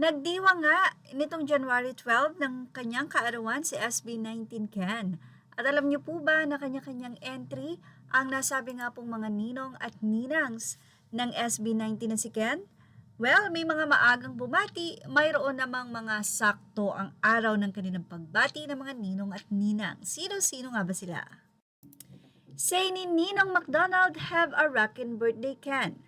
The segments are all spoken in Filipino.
Nagdiwa nga nitong January 12 ng kanyang kaarawan si SB19 Ken. At alam niyo po ba na kanya-kanyang entry ang nasabi nga pong mga ninong at ninangs ng SB19 na si Ken? Well, may mga maagang bumati, mayroon namang mga sakto ang araw ng kanilang pagbati ng mga ninong at ninang. Sino-sino nga ba sila? Say ni Ninong McDonald, have a rockin' birthday, Ken.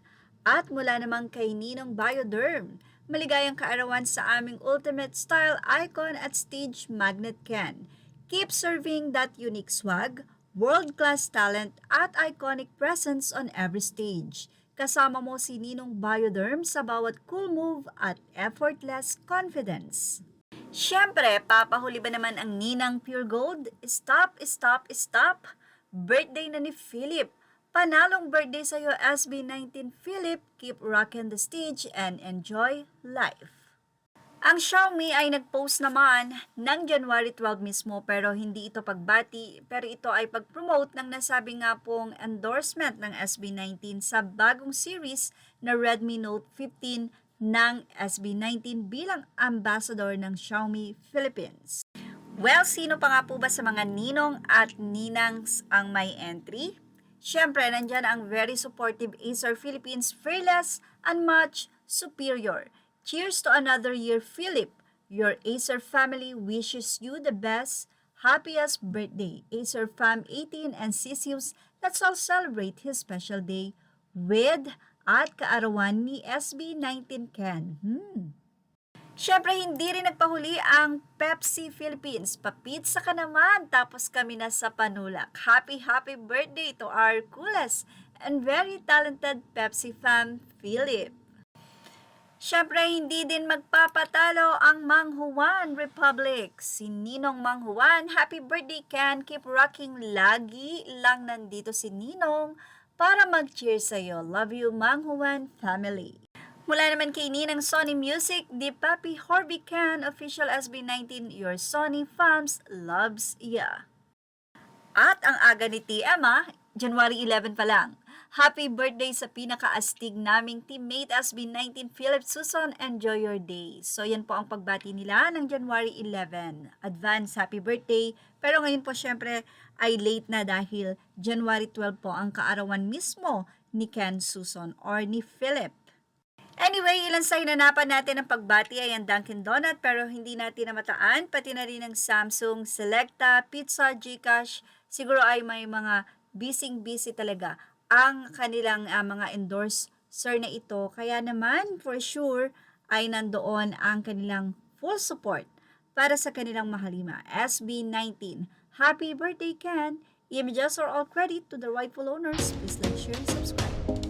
At mula namang kay Ninong Bioderm, maligayang kaarawan sa aming ultimate style icon at stage magnet, Ken. Keep serving that unique swag, world-class talent at iconic presence on every stage. Kasama mo si Ninong Bioderm sa bawat cool move at effortless confidence. Siyempre, papahuli ba naman ang Ninang Pure Gold? Stop, stop, stop! Birthday na ni Philip. Panalong birthday sa'yo, SB19 Philip. Keep rocking the stage and enjoy life. Ang Xiaomi ay nag-post naman ng January 12 mismo pero hindi ito pagbati pero ito ay pag-promote ng nasabi nga pong endorsement ng SB19 sa bagong series na Redmi Note 15 ng SB19 bilang ambassador ng Xiaomi Philippines. Well, sino pa nga po ba sa mga ninong at ninangs ang may entry? Siyempre, nandyan ang very supportive Acer Philippines, fearless and much superior. Cheers to another year, Philip. Your Acer family wishes you the best, happiest birthday. Acer Fam 18 and Sisius, let's all celebrate his special day with at kaarawan ni SB19 Ken. Siyempre, hindi rin nagpahuli ang Pepsi Philippines. Papizza ka naman, tapos kami na sa panulak. Happy birthday to our coolest and very talented Pepsi fan, Philip. Siyempre, hindi din magpapatalo ang Mang Juan Republic. Si Ninong Mang Juan, happy birthday, Ken. Keep rocking, lagi lang nandito si Ninong para mag-cheer sa'yo. Love you, Mang Juan family. Mula naman kay Ninang Sony Music, the Papi Horby Can, official SB19, your Sony fans loves ya. At ang aga ni Emma, January 11 pa lang. Happy birthday sa pinaka-astig naming teammate SB19 Philip Susan, enjoy your day. So yan po ang pagbati nila ng January 11. Advance happy birthday. Pero ngayon po syempre ay late na dahil January 12 po ang kaarawan mismo ni Ken Susan or ni Philip. Anyway, ilan sa hinanapan natin ng pagbati ay ang Dunkin' Donut pero hindi natin namataan, pati na rin ang Samsung, Selecta, Pizza, Gcash. Siguro ay may mga busy talaga ang kanilang mga endorser na ito. Kaya naman, for sure, ay nandoon ang kanilang full support para sa kanilang mahalima. SB19, happy birthday, Ken! Images are all credit to the rightful owners. Please like, share, and subscribe.